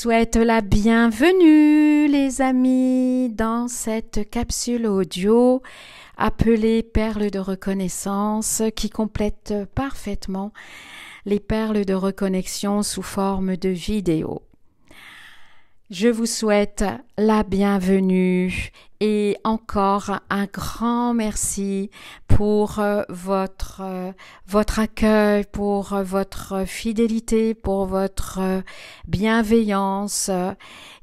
souhaite la bienvenue, les amis, dans cette capsule audio appelée Perles de reconnaissance qui complète parfaitement les perles de reconnexion sous forme de vidéo. Je vous souhaite la bienvenue et encore un grand merci pour votre accueil, pour votre fidélité, pour votre bienveillance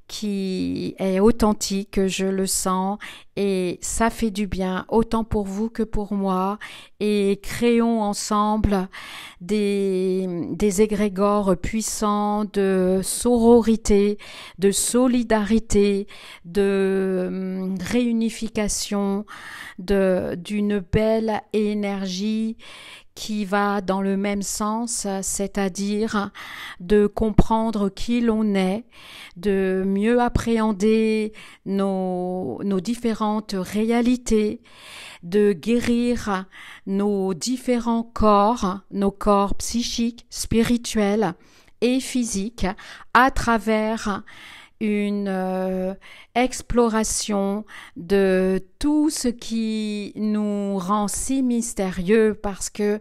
qui est authentique, je le sens, et ça fait du bien, autant pour vous que pour moi, et créons ensemble des égrégores puissants de sororité, de solidarité, de réunification, d'une belle énergie qui va dans le même sens, c'est-à-dire de comprendre qui l'on est, de mieux appréhender nos différentes réalités, de guérir nos différents corps, nos corps psychiques, spirituels et physiques à travers une exploration de tout ce qui nous rend si mystérieux, parce que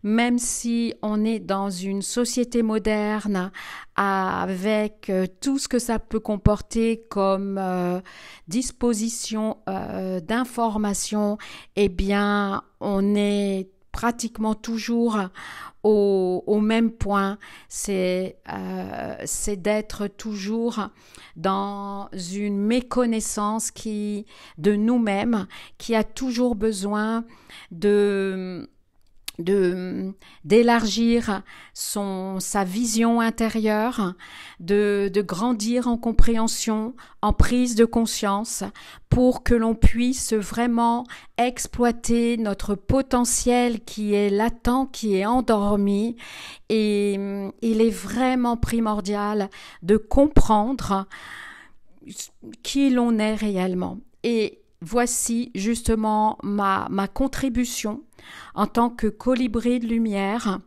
même si on est dans une société moderne avec tout ce que ça peut comporter comme disposition d'information, eh bien on est pratiquement toujours au même point, c'est d'être toujours dans une méconnaissance de nous-mêmes, qui a toujours besoin d'élargir sa vision intérieure, de grandir en compréhension, en prise de conscience, pour que l'on puisse vraiment exploiter notre potentiel qui est latent, qui est endormi. Et il est vraiment primordial de comprendre qui l'on est réellement. Et voici justement ma contribution en tant que colibri de lumière,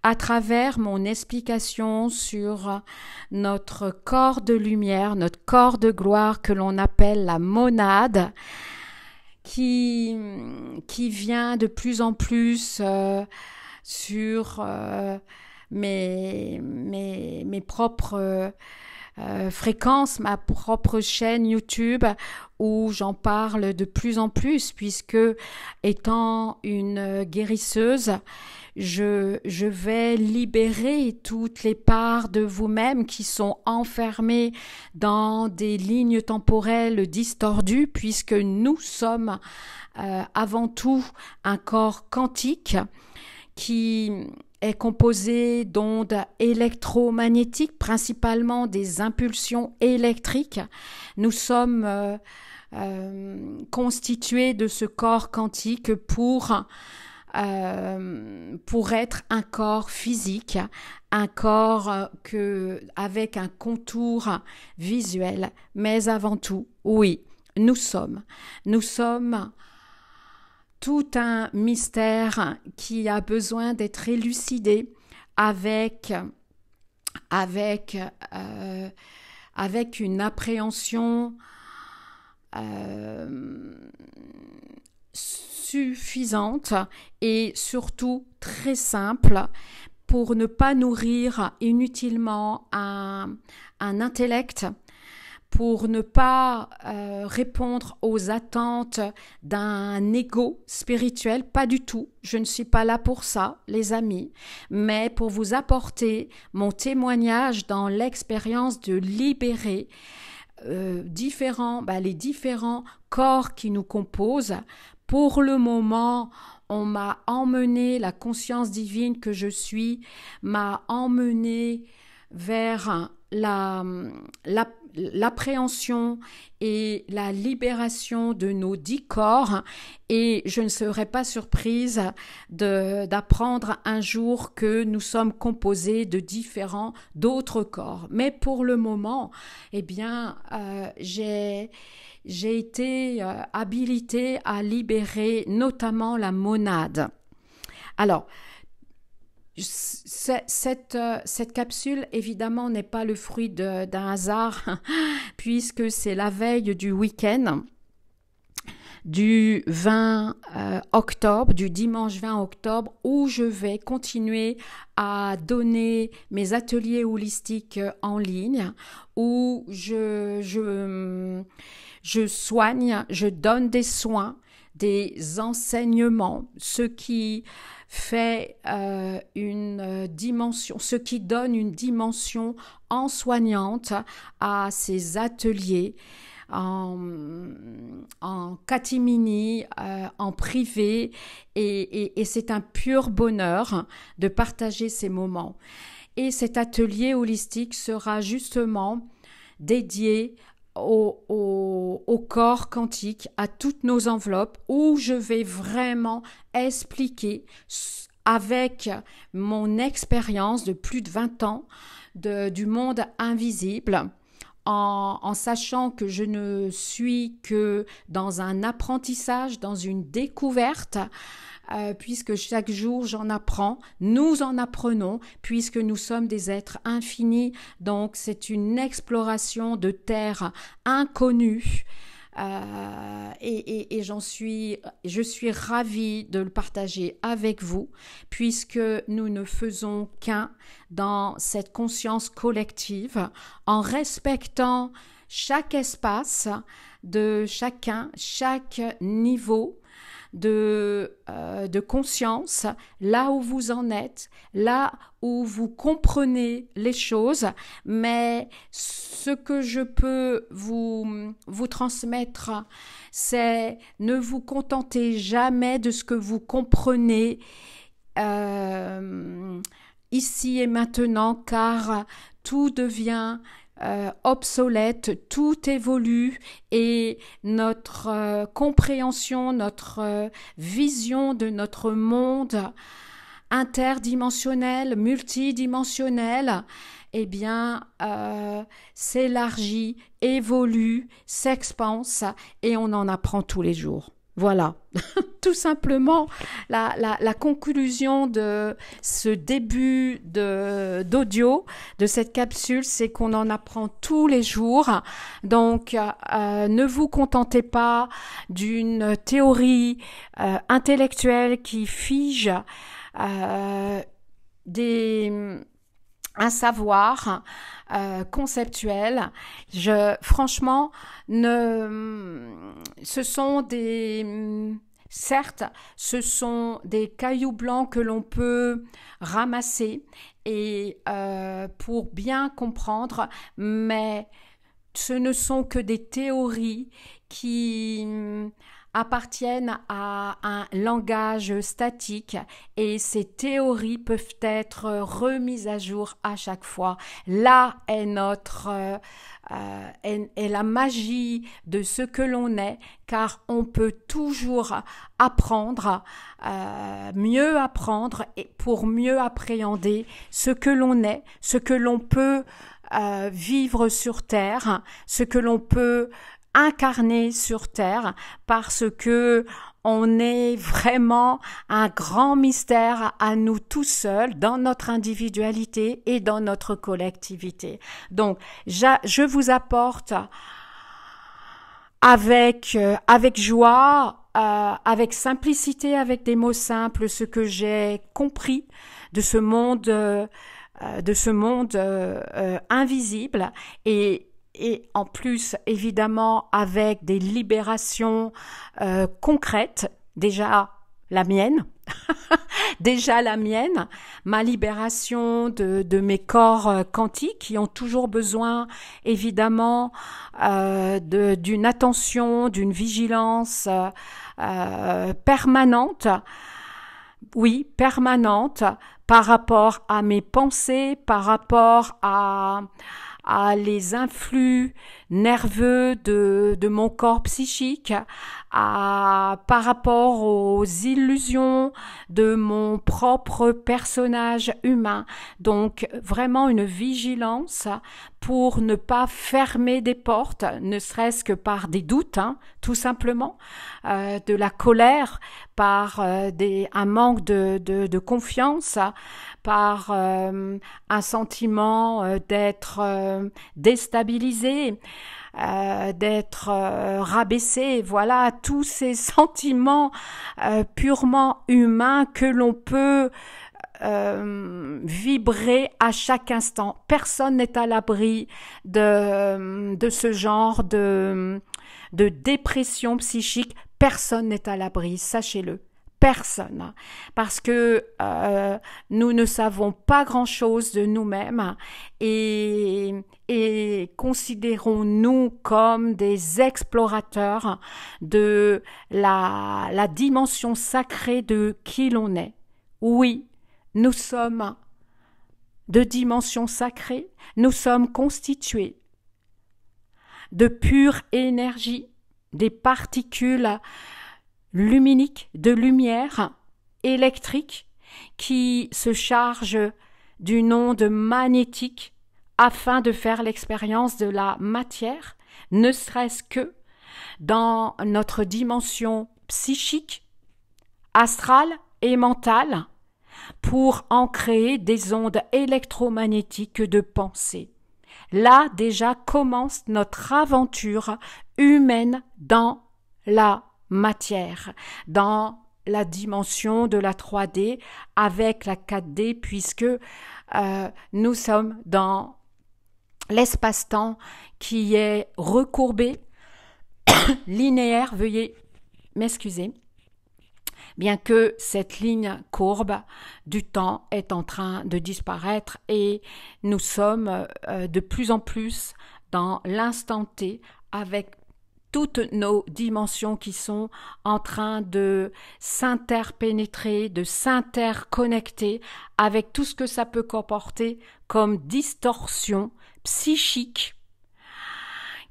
à travers mon explication sur notre corps de lumière, notre corps de gloire que l'on appelle la monade, qui vient de plus en plus sur mes propres fréquences, ma propre chaîne YouTube, où j'en parle de plus en plus, puisque étant une guérisseuse, je vais libérer toutes les parts de vous-même qui sont enfermées dans des lignes temporelles distordues, puisque nous sommes avant tout un corps quantique qui est composé d'ondes électromagnétiques, principalement des impulsions électriques. Nous sommes constitués de ce corps quantique pour être un corps physique, un corps avec un contour visuel, mais avant tout, oui, nous sommes tout un mystère qui a besoin d'être élucidé avec une appréhension suffisante et surtout très simple, pour ne pas nourrir inutilement un intellect, pour ne pas répondre aux attentes d'un ego spirituel, pas du tout. Je ne suis pas là pour ça, les amis, mais pour vous apporter mon témoignage dans l'expérience de libérer les différents corps qui nous composent. Pour le moment, on m'a emmené, la conscience divine que je suis m'a emmené vers l'appréhension et la libération de nos 10 corps, et je ne serais pas surprise d'apprendre un jour que nous sommes composés de d'autres corps. Mais pour le moment, eh bien, j'ai été habilitée à libérer notamment la monade. Alors, Cette capsule, évidemment, n'est pas le fruit d'un hasard, puisque c'est la veille du week-end du 20 octobre, du dimanche 20 octobre, où je vais continuer à donner mes ateliers holistiques en ligne, où je soigne, je donne des soins, des enseignements, ce qui fait une dimension, ce qui donne une dimension soignante à ces ateliers en catimini, en privé, et c'est un pur bonheur de partager ces moments. Et cet atelier holistique sera justement dédié au corps quantique, à toutes nos enveloppes, où je vais vraiment expliquer avec mon expérience de plus de 20 ans du monde invisible, en sachant que je ne suis que dans un apprentissage, dans une découverte, puisque chaque jour j'en apprends, nous en apprenons, puisque nous sommes des êtres infinis, donc c'est une exploration de terres inconnues. Et je suis ravie de le partager avec vous, puisque nous ne faisons qu'un dans cette conscience collective, en respectant chaque espace de chacun, chaque niveau de conscience, là où vous en êtes, là où vous comprenez les choses, mais ce que je peux vous transmettre, c'est ne vous contentez jamais de ce que vous comprenez ici et maintenant, car tout devient obsolète, tout évolue, et notre compréhension, notre vision de notre monde interdimensionnel, multidimensionnel, eh bien, s'élargit, évolue, s'expanse, et on en apprend tous les jours. Voilà, tout simplement la conclusion de ce début d'audio, de cette capsule, c'est qu'on en apprend tous les jours. Donc, ne vous contentez pas d'une théorie intellectuelle qui fige un savoir conceptuel. Franchement, certes, ce sont des cailloux blancs que l'on peut ramasser et pour bien comprendre, mais ce ne sont que des théories qui appartiennent à un langage statique, et ces théories peuvent être remises à jour à chaque fois. Là est est la magie de ce que l'on est, car on peut toujours apprendre, mieux apprendre, et pour mieux appréhender ce que l'on est, ce que l'on peut vivre sur Terre, ce que l'on peut incarné sur Terre, parce que on est vraiment un grand mystère à nous tout seuls, dans notre individualité et dans notre collectivité. Donc, je vous apporte avec joie, avec simplicité, avec des mots simples, ce que j'ai compris de ce monde invisible, et en plus, évidemment, avec des libérations concrètes, déjà la mienne, ma libération de mes corps quantiques, qui ont toujours besoin, évidemment, d'une attention, d'une vigilance permanente, oui, permanente, par rapport à mes pensées, par rapport à les influx nerveux de mon corps psychique, par rapport aux illusions de mon propre personnage humain. Donc vraiment une vigilance pour ne pas fermer des portes, ne serait-ce que par des doutes, tout simplement, de la colère, par un manque de confiance, par un sentiment d'être déstabilisé, d'être rabaissé, voilà, tous ces sentiments purement humains que l'on peut vibrer à chaque instant. Personne n'est à l'abri de ce genre de dépression psychique. Personne n'est à l'abri, sachez-le. Personne, parce que nous ne savons pas grand-chose de nous-mêmes et considérons-nous comme des explorateurs de la dimension sacrée de qui l'on est. Oui, nous sommes de dimension sacrée, nous sommes constitués de pure énergie, des particules luminiques, de lumière électrique qui se chargent d'une onde magnétique afin de faire l'expérience de la matière, ne serait-ce que dans notre dimension psychique, astrale et mentale, pour en créer des ondes électromagnétiques de pensée. Là déjà commence notre aventure humaine dans la matière, dans la dimension de la 3D avec la 4D, puisque nous sommes dans l'espace-temps qui est recourbé, linéaire, veuillez m'excuser, bien que cette ligne courbe du temps est en train de disparaître et nous sommes de plus en plus dans l'instant T avec toutes nos dimensions qui sont en train de s'interpénétrer, de s'interconnecter avec tout ce que ça peut comporter comme distorsion psychique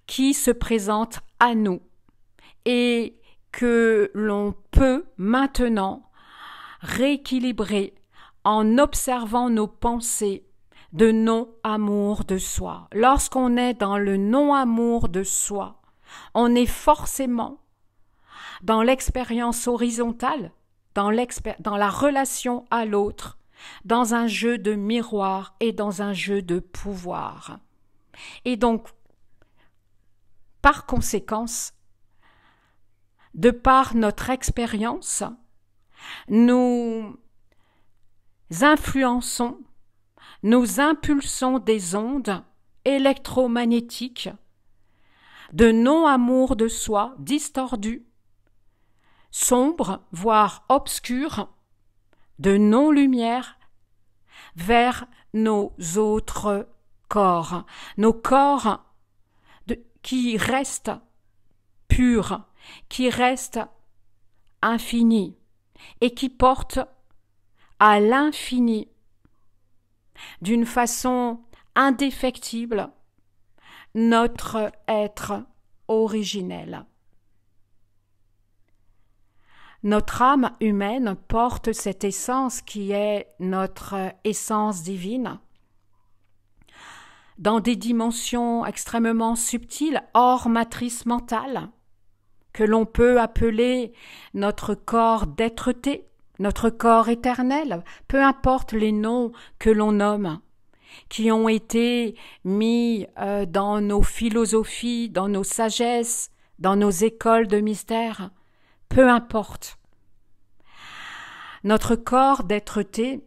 qui se présente à nous et que l'on peut maintenant rééquilibrer en observant nos pensées de non-amour de soi. Lorsqu'on est dans le non-amour de soi, on est forcément dans l'expérience horizontale, dans la relation à l'autre, dans un jeu de miroir et dans un jeu de pouvoir. Et donc, par conséquence, de par notre expérience, nous influençons, nous impulsons des ondes électromagnétiques de non-amour de soi distordues, sombres, voire obscures, de non-lumière vers nos autres corps, nos corps qui restent purs, qui restent infinis et qui portent à l'infini d'une façon indéfectible notre être originel. Notre âme humaine porte cette essence qui est notre essence divine dans des dimensions extrêmement subtiles, hors matrice mentale, que l'on peut appeler notre corps d'être-té, notre corps éternel, peu importe les noms que l'on nomme, qui ont été mis dans nos philosophies, dans nos sagesses, dans nos écoles de mystère, peu importe. Notre corps d'être-té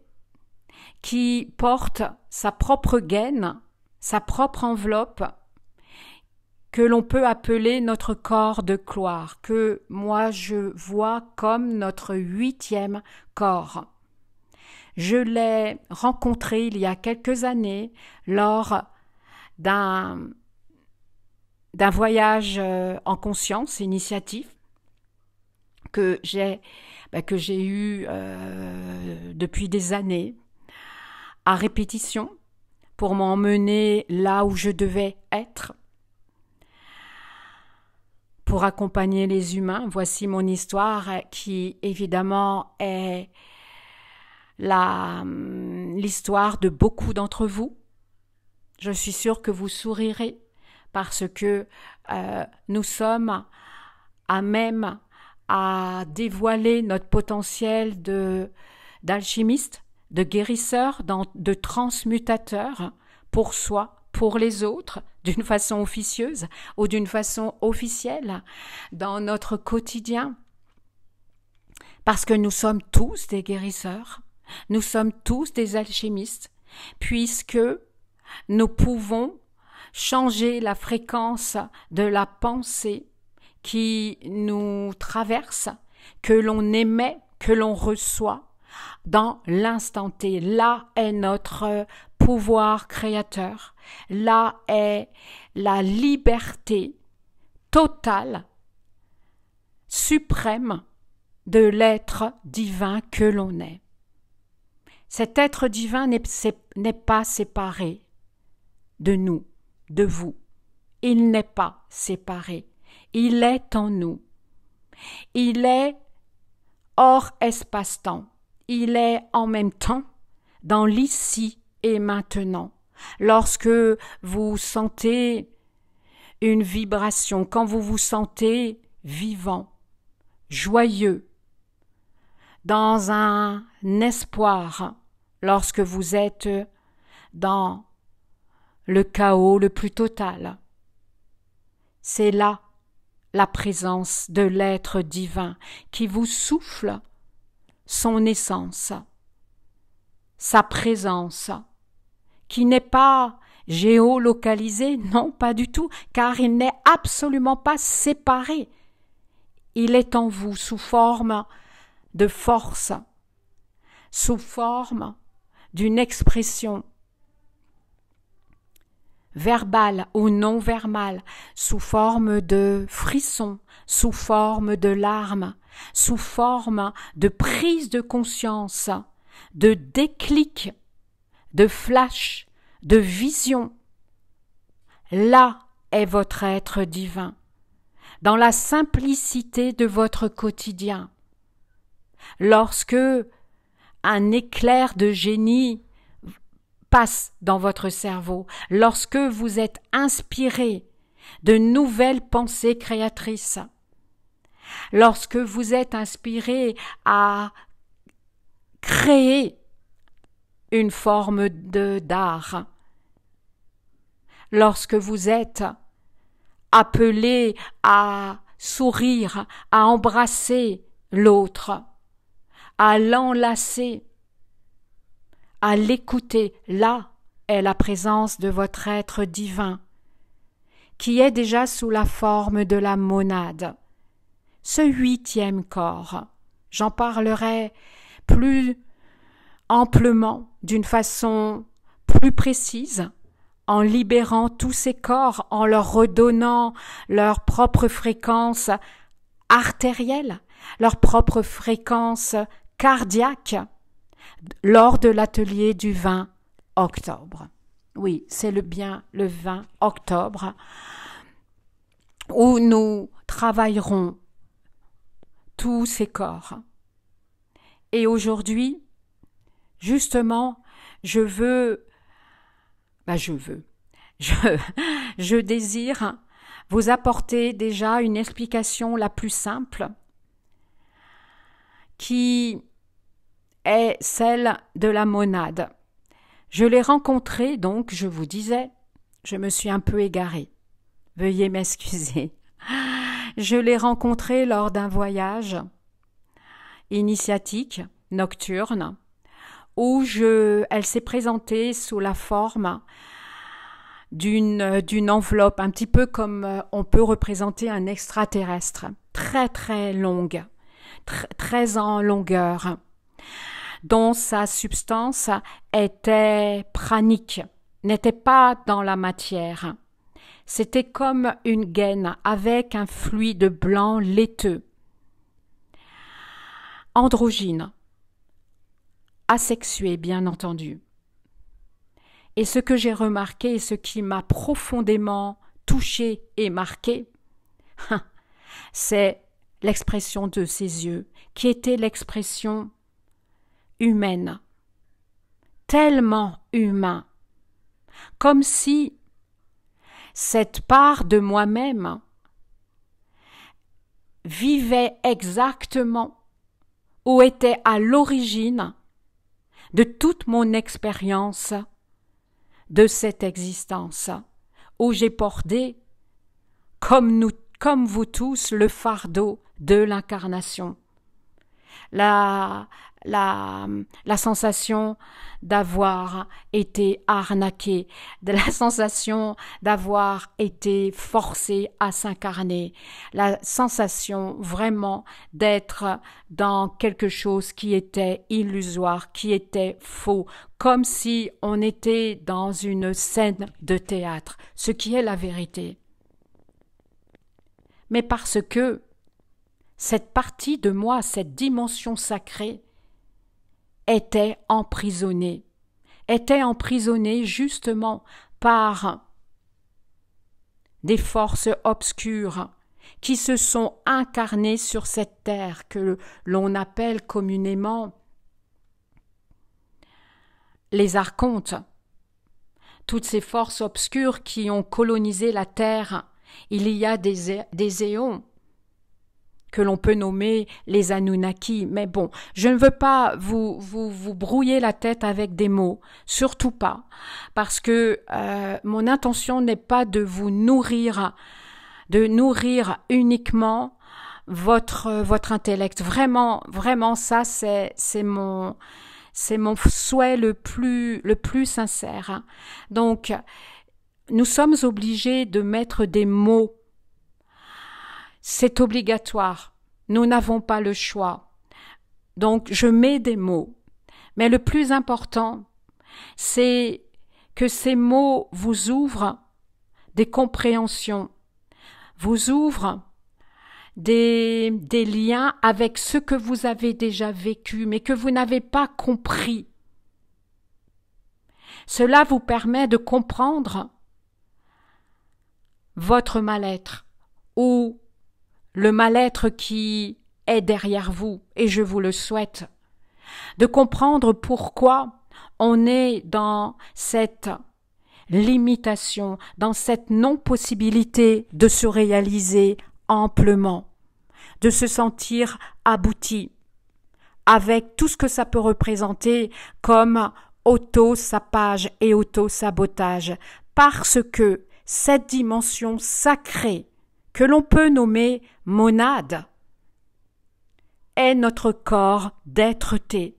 qui porte sa propre gaine, sa propre enveloppe, que l'on peut appeler notre corps de gloire, que moi je vois comme notre 8e corps. Je l'ai rencontré il y a quelques années lors d'un voyage en conscience initiatif que j'ai eu depuis des années à répétition pour m'emmener là où je devais être, pour accompagner les humains. Voici mon histoire qui évidemment est l'histoire de beaucoup d'entre vous. Je suis sûre que vous sourirez parce que nous sommes à même à dévoiler notre potentiel d'alchimiste, de guérisseur, de transmutateur pour soi, pour les autres, d'une façon officieuse ou d'une façon officielle, dans notre quotidien. Parce que nous sommes tous des guérisseurs, nous sommes tous des alchimistes, puisque nous pouvons changer la fréquence de la pensée qui nous traverse, que l'on émet, que l'on reçoit dans l'instant T. Là est notre pouvoir créateur. Là est la liberté totale, suprême de l'être divin que l'on est. Cet être divin n'est pas séparé de nous, de vous. Il n'est pas séparé. Il est en nous. Il est hors espace-temps. Il est en même temps dans l'ici et maintenant. Lorsque vous sentez une vibration, quand vous vous sentez vivant, joyeux, dans un espoir, lorsque vous êtes dans le chaos le plus total, c'est là la présence de l'être divin qui vous souffle son essence, sa présence, qui n'est pas géolocalisée, non, pas du tout, car il n'est absolument pas séparé. Il est en vous sous forme de force, sous forme d'une expression verbale ou non verbale, sous forme de frissons, sous forme de larmes, sous forme de prise de conscience, de déclic, de flash, de vision. Là est votre être divin, dans la simplicité de votre quotidien. Lorsque un éclair de génie passe dans votre cerveau, lorsque vous êtes inspiré de nouvelles pensées créatrices, lorsque vous êtes inspiré à créer une forme d'art, lorsque vous êtes appelé à sourire, à embrasser l'autre, à l'enlacer, à l'écouter, là est la présence de votre être divin, qui est déjà sous la forme de la monade, ce 8e corps. J'en parlerai plus amplement, d'une façon plus précise, en libérant tous ces corps, en leur redonnant leur propre fréquence artérielle, leur propre fréquence cardiaque, lors de l'atelier du 20 octobre. Oui, c'est le 20 octobre où nous travaillerons tous ces corps. Et aujourd'hui, justement, je désire vous apporter déjà une explication la plus simple qui est celle de la monade. Je l'ai rencontrée, donc, je vous disais, je me suis un peu égarée. Veuillez m'excuser. Je l'ai rencontrée lors d'un voyage initiatique, nocturne, où elle s'est présentée sous la forme d'une enveloppe, un petit peu comme on peut représenter un extraterrestre, très très longue, très en longueur, dont sa substance était pranique, n'était pas dans la matière. C'était comme une gaine avec un fluide blanc laiteux, androgyne, asexué bien entendu. Et ce que j'ai remarqué et ce qui m'a profondément touché et marqué, c'est l'expression de ses yeux, qui était l'expression humaine, tellement humain, comme si cette part de moi-même vivait exactement ou était à l'origine de toute mon expérience de cette existence, où j'ai porté, comme vous tous, le fardeau de l'incarnation. La sensation d'avoir été arnaqué, de la sensation d'avoir été forcé à s'incarner, la sensation vraiment d'être dans quelque chose qui était illusoire, qui était faux, comme si on était dans une scène de théâtre, ce qui est la vérité. Mais parce que cette partie de moi, cette dimension sacrée, était emprisonnée justement par des forces obscures qui se sont incarnées sur cette terre que l'on appelle communément les archontes. Toutes ces forces obscures qui ont colonisé la terre il y a des éons, que l'on peut nommer les Anunnaki. Mais bon, je ne veux pas vous brouiller la tête avec des mots, surtout pas, parce que mon intention n'est pas de vous nourrir uniquement votre intellect. Vraiment, ça c'est mon souhait le plus sincère. Donc, nous sommes obligés de mettre des mots. C'est obligatoire. Nous n'avons pas le choix. Donc, je mets des mots. Mais le plus important, c'est que ces mots vous ouvrent des compréhensions, vous ouvrent des liens avec ce que vous avez déjà vécu, mais que vous n'avez pas compris. Cela vous permet de comprendre votre mal-être ou le mal-être qui est derrière vous, et je vous le souhaite, de comprendre pourquoi on est dans cette limitation, dans cette non-possibilité de se réaliser amplement, de se sentir abouti, avec tout ce que ça peut représenter comme auto-sapage et auto-sabotage, parce que cette dimension sacrée que l'on peut nommer monade est notre corps d'être-té.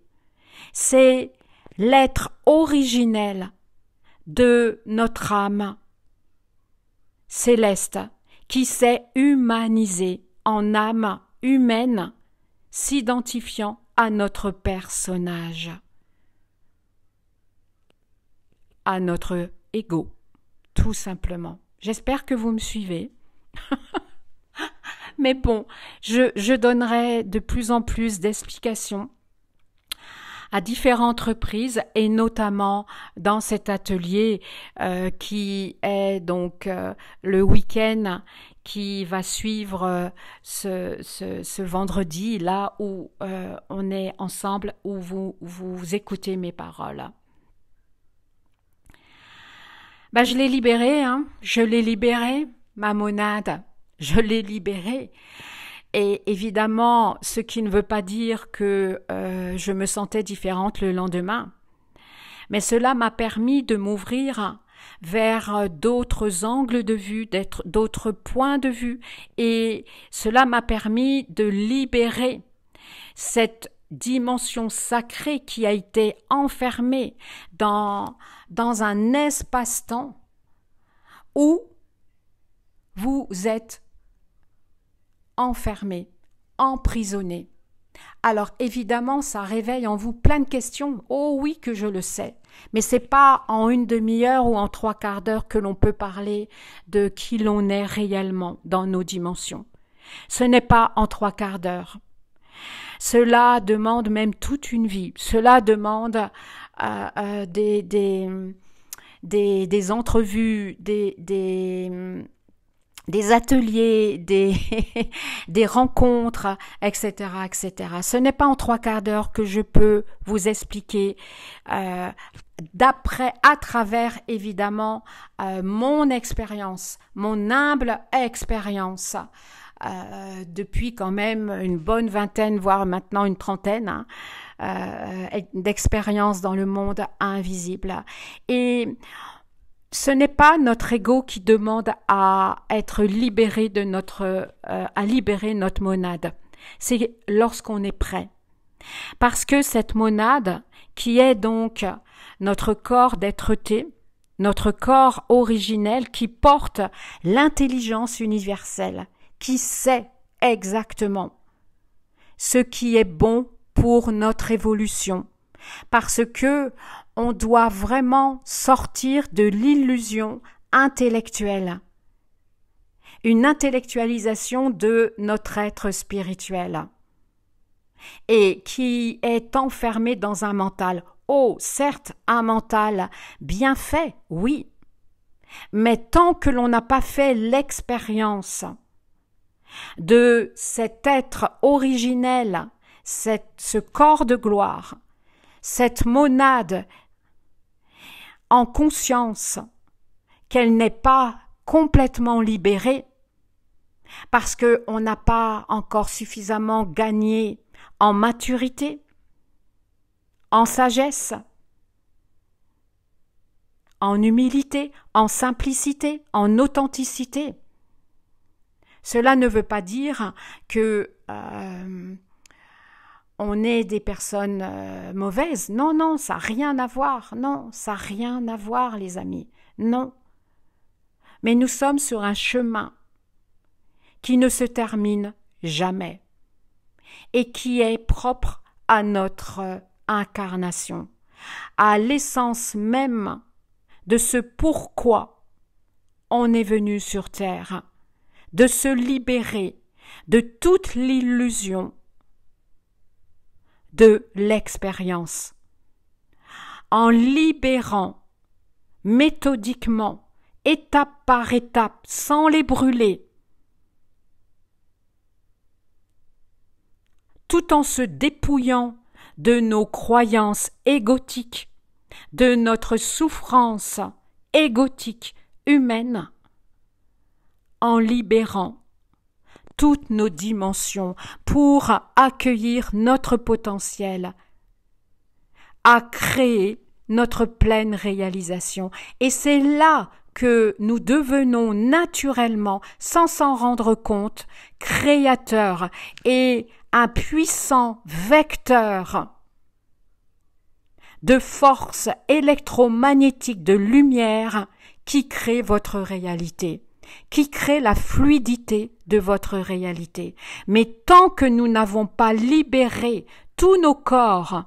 C'est l'être originel de notre âme céleste qui s'est humanisée en âme humaine, s'identifiant à notre personnage, à notre ego, tout simplement. J'espère que vous me suivez. Mais bon, je donnerai de plus en plus d'explications à différentes reprises, et notamment dans cet atelier qui est donc le week-end qui va suivre ce vendredi, là où on est ensemble, où vous écoutez mes paroles. Ben, je l'ai libérée, je l'ai libérée, ma monade, je l'ai libérée. Et évidemment, ce qui ne veut pas dire que je me sentais différente le lendemain. Mais cela m'a permis de m'ouvrir vers d'autres angles de vue, d'autres points de vue. Et cela m'a permis de libérer cette dimension sacrée qui a été enfermée dans un espace-temps où vous êtes enfermé, emprisonné. Alors évidemment, ça réveille en vous plein de questions. Oh oui que je le sais. Mais c'est pas en une demi-heure ou en 3/4 d'heure que l'on peut parler de qui l'on est réellement dans nos dimensions. Ce n'est pas en 3/4 d'heure. Cela demande même toute une vie. Cela demande des entrevues, des ateliers, des rencontres, etc., etc. Ce n'est pas en 3/4 d'heure que je peux vous expliquer, à travers évidemment mon expérience, mon humble expérience, depuis quand même une bonne vingtaine, voire maintenant une trentaine, d'expérience dans le monde invisible. Et ce n'est pas notre ego qui demande à être libéré de à libérer notre monade. C'est lorsqu'on est prêt. Parce que cette monade, qui est donc notre corps d'être-té, notre corps originel qui porte l'intelligence universelle, qui sait exactement ce qui est bon pour notre évolution. Parce que on doit vraiment sortir de l'illusion intellectuelle, une intellectualisation de notre être spirituel et qui est enfermé dans un mental. Oh, certes, un mental bien fait, oui, mais tant que l'on n'a pas fait l'expérience de cet être originel, ce corps de gloire, cette monade en conscience qu'elle n'est pas complètement libérée parce qu'on n'a pas encore suffisamment gagné en maturité, en sagesse, en humilité, en simplicité, en authenticité. Cela ne veut pas dire que on est des personnes mauvaises. Non, non, ça n'a rien à voir. Non, ça n'a rien à voir, les amis. Non. Mais nous sommes sur un chemin qui ne se termine jamais et qui est propre à notre incarnation, à l'essence même de ce pourquoi on est venu sur Terre, de se libérer de toute l'illusion de l'expérience, en libérant méthodiquement, étape par étape, sans les brûler, tout en se dépouillant de nos croyances égotiques, de notre souffrance égotique humaine, en libérant toutes nos dimensions pour accueillir notre potentiel, à créer notre pleine réalisation. Et c'est là que nous devenons naturellement, sans s'en rendre compte, créateurs et un puissant vecteur de force électromagnétique de lumière qui crée votre réalité, qui crée la fluidité de votre réalité. Mais tant que nous n'avons pas libéré tous nos corps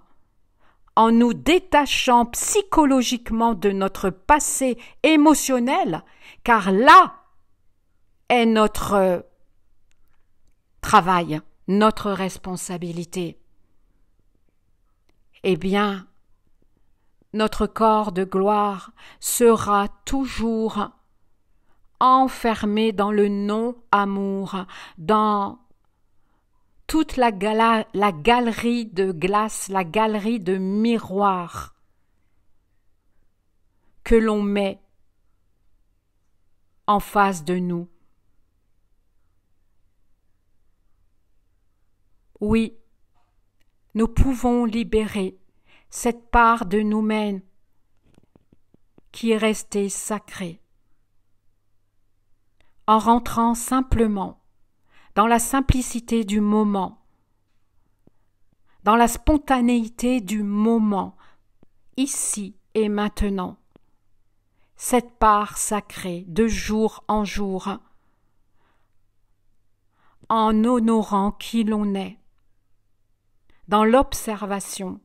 en nous détachant psychologiquement de notre passé émotionnel, car là est notre travail, notre responsabilité, eh bien, notre corps de gloire sera toujours enfermé dans le non-amour, dans toute la galerie de glace, la galerie de miroirs que l'on met en face de nous. Oui, nous pouvons libérer cette part de nous-mêmes qui est restée sacrée en rentrant simplement dans la simplicité du moment, dans la spontanéité du moment, ici et maintenant, cette part sacrée de jour en jour, en honorant qui l'on est, dans l'observation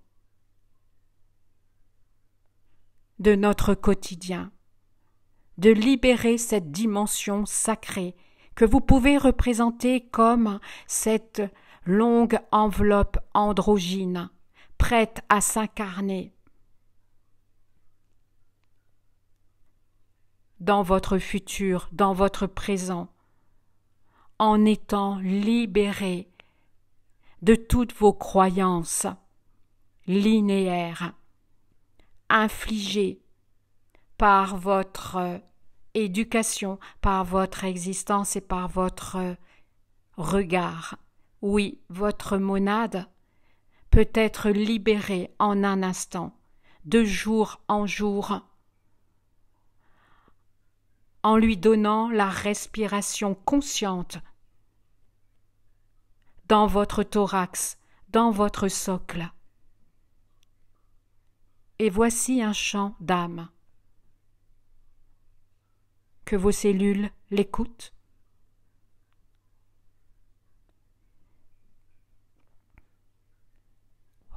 de notre quotidien, de libérer cette dimension sacrée que vous pouvez représenter comme cette longue enveloppe androgyne, prête à s'incarner dans votre futur, dans votre présent, en étant libérés de toutes vos croyances linéaires, infligées par votre éducation, par votre existence et par votre regard. Oui, votre monade peut être libérée en un instant, de jour en jour, en lui donnant la respiration consciente dans votre thorax, dans votre socle. Et voici un chant d'âme. Que vos cellules l'écoutent.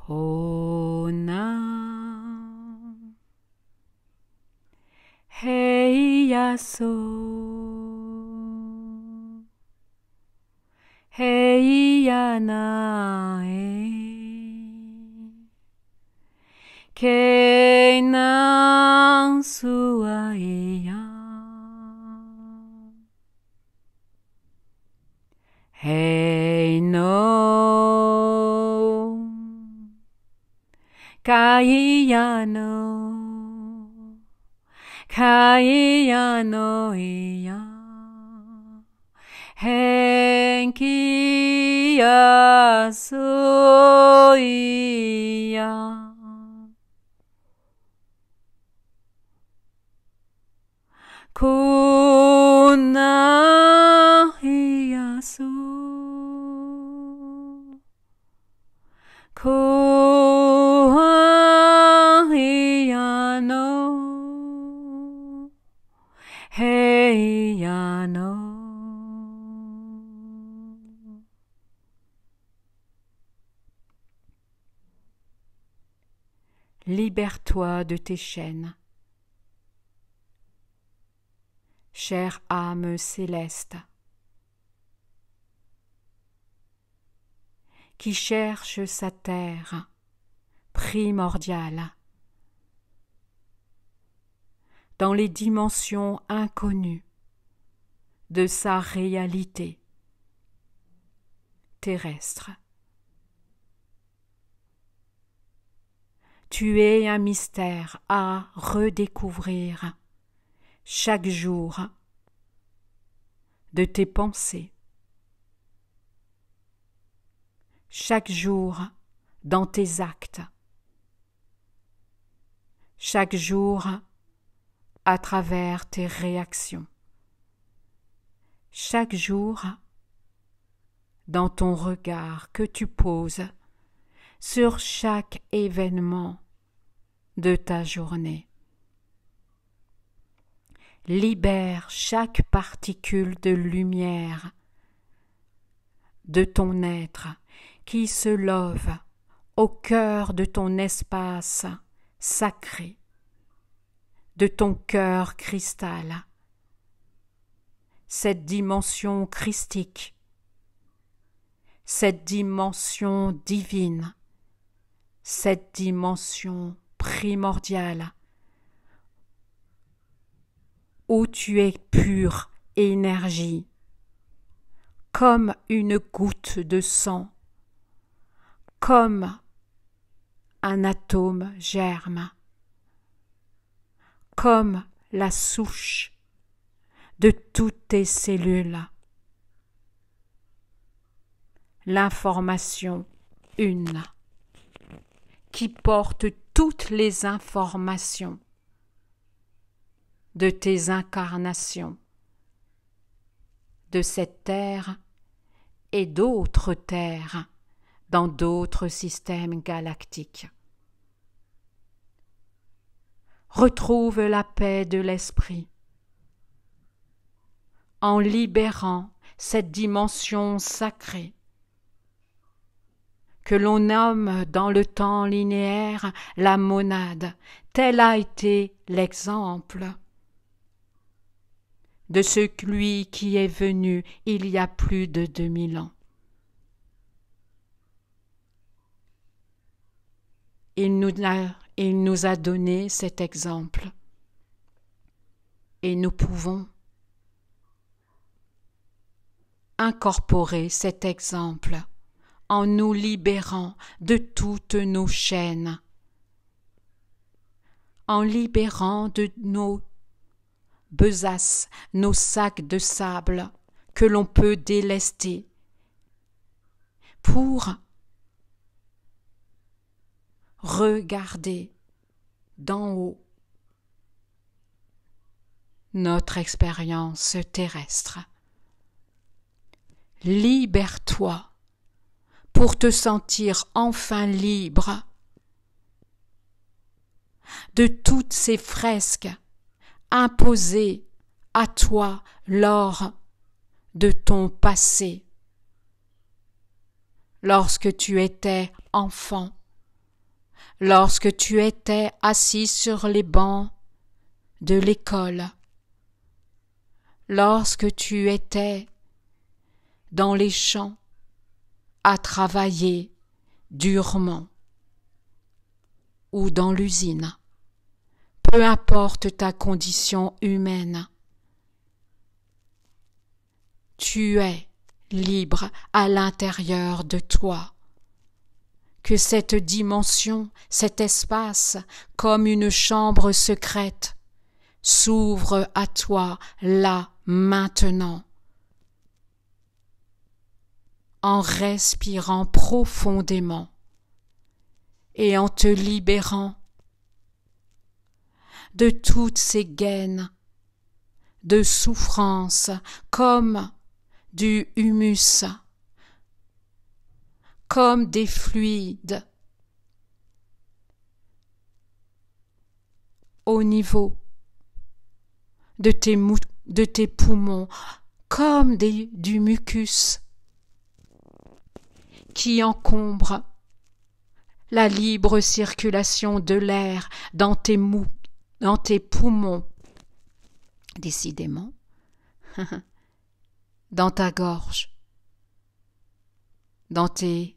Onam Heiyaso Heiyanae Keinan Suaya Heino Kaiyano iya Henkiya soya Kuna hiyasu Koahiyano Heiyano. Libère-toi de tes chaînes, chère âme céleste, qui cherche sa terre primordiale dans les dimensions inconnues de sa réalité terrestre. Tu es un mystère à redécouvrir chaque jour de tes pensées, chaque jour dans tes actes, chaque jour à travers tes réactions, chaque jour dans ton regard que tu poses sur chaque événement de ta journée. Libère chaque particule de lumière de ton être qui se love au cœur de ton espace sacré, de ton cœur cristal, cette dimension christique, cette dimension divine, cette dimension primordiale, où tu es pure énergie, comme une goutte de sang, comme un atome germe, comme la souche de toutes tes cellules. L'information une qui porte toutes les informations de tes incarnations, de cette terre et d'autres terres dans d'autres systèmes galactiques. Retrouve la paix de l'esprit en libérant cette dimension sacrée que l'on nomme dans le temps linéaire la monade. Tel a été l'exemple de celui qui est venu il y a plus de 2000 ans. Il nous a donné cet exemple et nous pouvons incorporer cet exemple en nous libérant de toutes nos chaînes, en libérant de nos besaces, nos sacs de sable que l'on peut délester pour regarder d'en haut notre expérience terrestre. Libère-toi pour te sentir enfin libre de toutes ces fresques imposées à toi lors de ton passé, lorsque tu étais enfant, lorsque tu étais assis sur les bancs de l'école, lorsque tu étais dans les champs à travailler durement ou dans l'usine, peu importe ta condition humaine, tu es libre à l'intérieur de toi. Que cette dimension, cet espace, comme une chambre secrète, s'ouvre à toi là, maintenant, en respirant profondément et en te libérant de toutes ces gaines de souffrance comme du humus, comme des fluides au niveau de tes poumons, comme du mucus qui encombre la libre circulation de l'air dans tes poumons, décidément, dans ta gorge, dans tes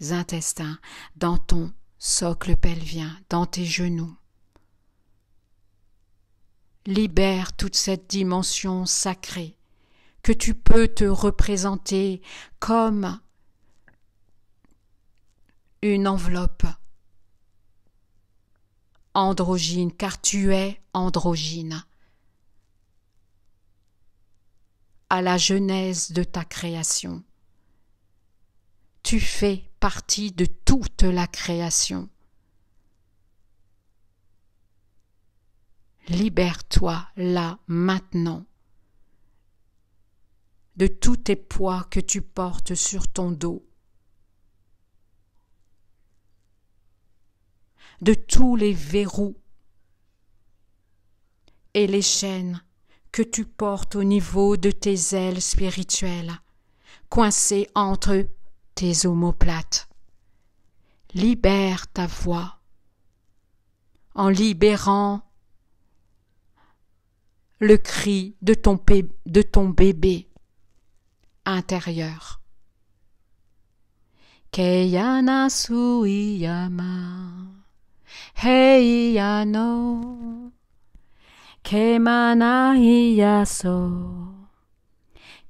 intestins, dans ton socle pelvien, dans tes genoux. Libère toute cette dimension sacrée que tu peux te représenter comme une enveloppe androgyne, car tu es androgyne. À la genèse de ta création, tu fais partie de toute la création. Libère-toi là, maintenant, de tous tes poids que tu portes sur ton dos, de tous les verrous et les chaînes que tu portes au niveau de tes ailes spirituelles, coincées entre tes omoplates. Libère ta voix en libérant le cri de ton bébé intérieur. Keyana suiyama, heiyano, kemana hiyaso,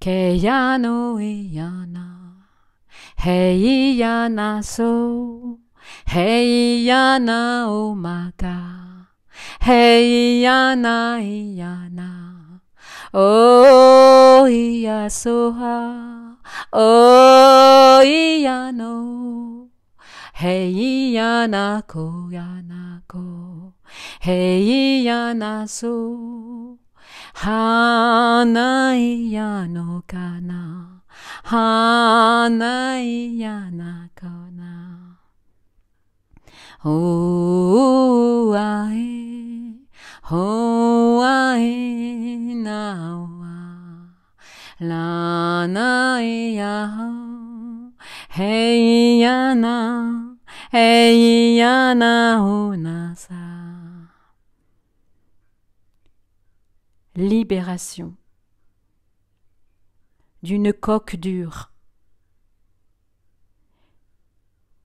keyano iyana, heiyana so, heiyana omaka, heiyana iyana, oh iyasoha, oh iyano, heiyana koyanako, heiyana so, hana iyano kana, hana iyana kana. Oh ae, na wa, la na ya ho, hey ya na ho na sa. Libération d'une coque dure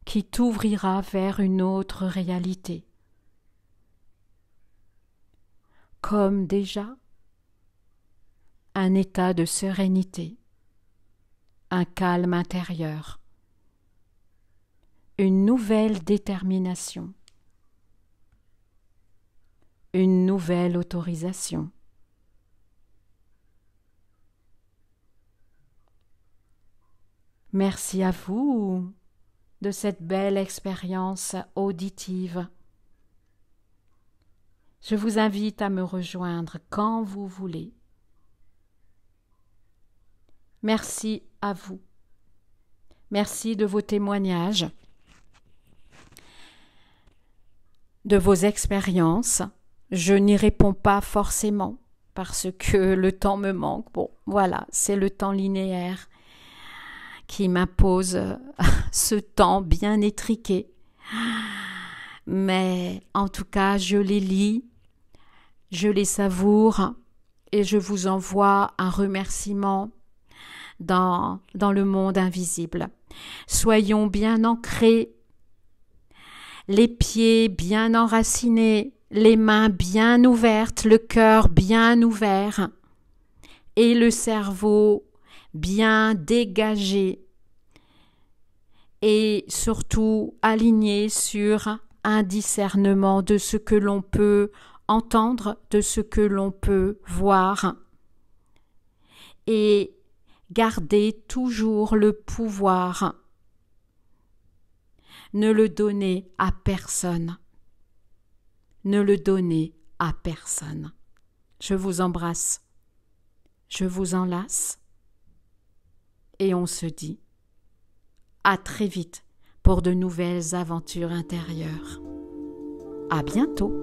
qui t'ouvrira vers une autre réalité. Comme déjà un état de sérénité, un calme intérieur, une nouvelle détermination, une nouvelle autorisation. Merci à vous de cette belle expérience auditive. Je vous invite à me rejoindre quand vous voulez. Merci à vous. Merci de vos témoignages, de vos expériences. Je n'y réponds pas forcément parce que le temps me manque. Bon, voilà, c'est le temps linéaire qui m'impose ce temps bien étriqué. Mais en tout cas, je les lis, je les savoure et je vous envoie un remerciement dans le monde invisible. Soyons bien ancrés, les pieds bien enracinés, les mains bien ouvertes, le cœur bien ouvert et le cerveau bien dégagé et surtout aligné sur un discernement de ce que l'on peut entendre, de ce que l'on peut voir et garder toujours le pouvoir. Ne le donnez à personne. Ne le donnez à personne. Je vous embrasse. Je vous enlace. Et on se dit à très vite pour de nouvelles aventures intérieures. À bientôt.